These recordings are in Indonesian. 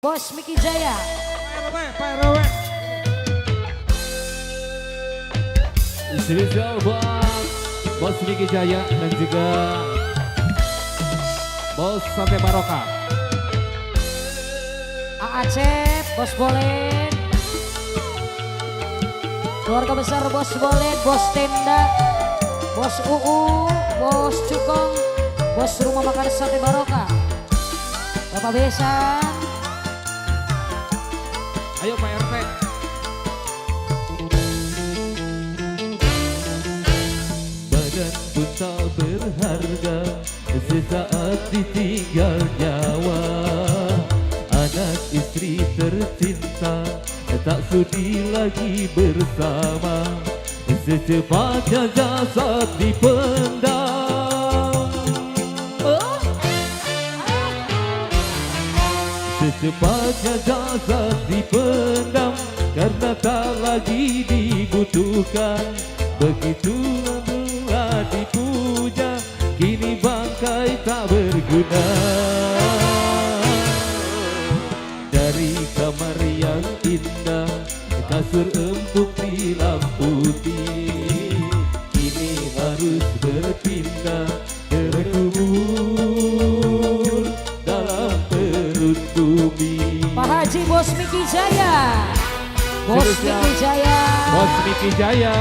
Bos Miki Jaya. Spesial buat Bos Miki Jaya dan juga Bos Sate Barokah. Acep, Bos Bolen. Keluarga besar Bos Bolen, Bos Tenda, Bos UU, Bos Cukong, Bos Rumah Makan Sate Barokah. Bapak Besan. Ayo Pak RT. Badan pun tak berharga, sesaat ditinggal nyawa. Anak istri tercinta, tak sudi lagi bersama. Secepatnya jasad dipendam. Secepatnya jasad dipendam, karena tak lagi dibutuhkan. Begitulah telah dipuja, kini bangkai tak berguna. Dari kamar yang indah, kasur empuk dilamputi, kini harus berpindah, terkubur dalam perut bumi. Pak Haji Bos Miki Jaya. Bos Miki Jaya. Bos Miki Jaya.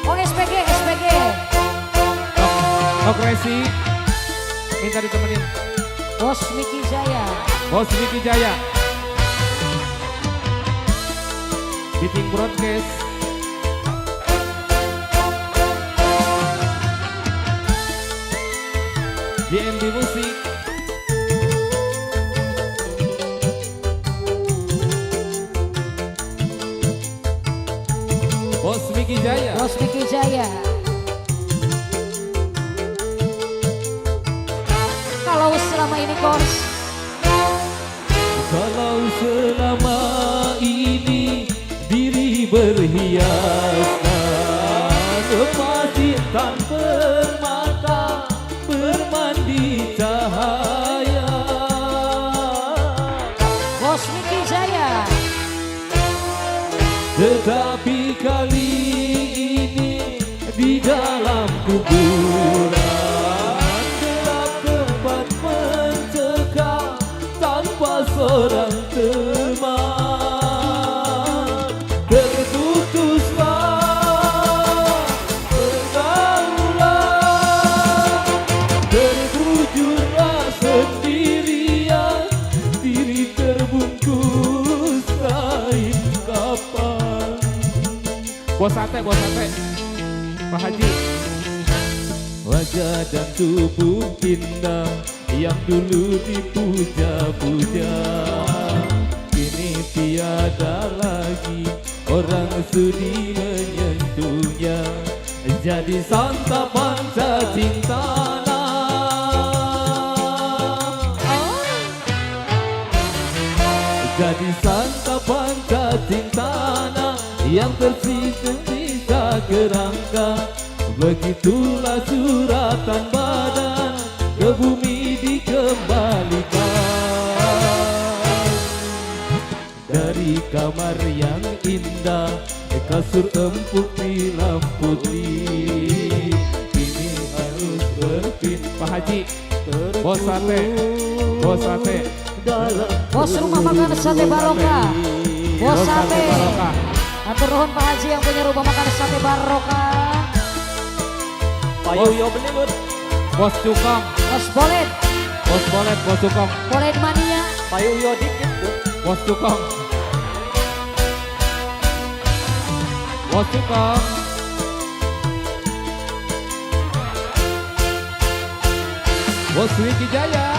Oh SPG, SPG. Nok Resi, minta ditemenin. Bos Miki Jaya. Bos Miki Jaya. Biting Broadcast. DNB Musik. Bos Miki Jaya. Bos Miki Jaya. Kalau selama ini Bos, Kalau selama ini diri berhiaskan, masih tak bermata, bermandi cahaya. Bos Miki Jaya. Tetapi kali ini di dalam kuburan, gelap tempat mencekam tanpa seorang teman. Terputuslah pergaulan, terbujurlah sendirian, diri terbungkus kain kapan. Bos Sate, Bos Sate, Pak Haji. Wajah dan tubuh indah yang dulu dipuja-puja, kini tiada lagi orang sudi menyentuhnya. Jadi santapan cacing tanah, jadi santapan cacing tanah yang tersisa kerangka. Begitulah suratan badan ke bumi dikembalikan. Dari kamar yang indah, kasur empuk dilamputi, kini harus berpindah. Pak Haji, Bos Sate, Bos Sate, Bos Rumah Makan Sate Barokah. Bos Sate. Barokah. Atur nuhun Pak Haji yang punya rumah makan Sate Barokah. Pak Yoyo bener. Bos Cukong, Bos Bolen. Bos Bolet, Bos Cukong, Bolen Mania. Pak Yoyo dikit tuh. Bos Cukong, Bos Cukong. Bos Miki Jaya.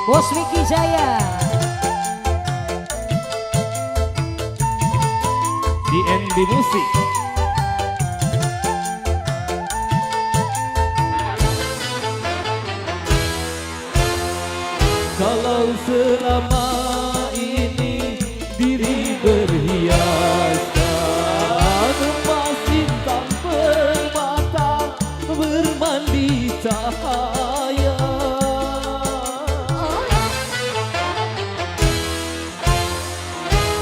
Bos Miki Jaya. DNB Musik. Kalau selama ini diri berhiaskan, bermandi cahaya.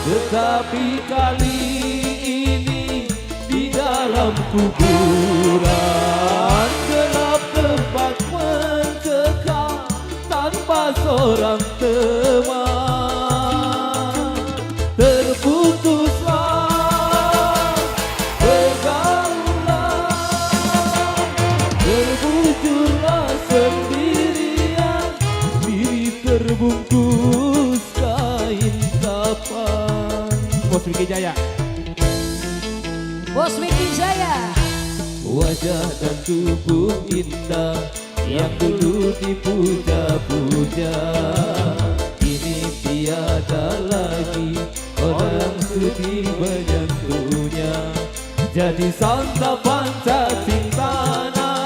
Tetapi kali ini di dalam kuburan gelap tempat mencekam tanpa seorang teman. Terputuslah pergaulan, terbujurlah sendirian, mirip terbungkus kain kapan. Bos Wiki Jaya. Bos Wiki Jaya. Wajah dan tubuh indah yang dulu dipuja-puja, kini tiada lagi orang sudi menyentuhnya. Jadi santapan cacing tanah,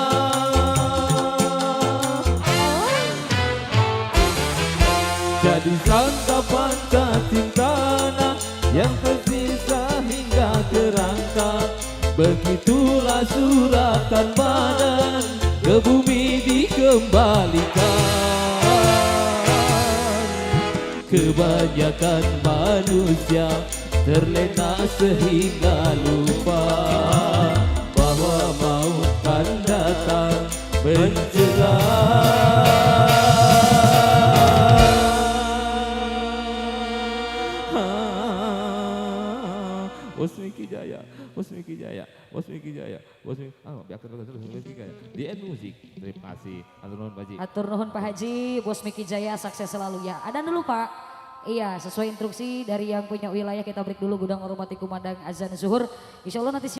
jadi santapan cacing tanah yang tersisa hingga kerangka. Begitulah suratan badan ke bumi dikembalikan. Kebanyakan manusia terlena sehingga lupa bahwa maut kan datang menjelang. Bos Wiki Jaya, Bos Wiki Jaya, Bos Wiki Jaya, Bos Wiki. Biar terus Bos Wiki Jaya. Di End Musik. Terima kasih. Atur nuhun Pak Haji. Atur nuhun Pak Haji, Bos Wiki Jaya sukses selalu ya. Ada dulu Pak. Iya, sesuai instruksi dari yang punya wilayah kita break dulu gudang hormati kumandang azan zuhur. Insya Allah nanti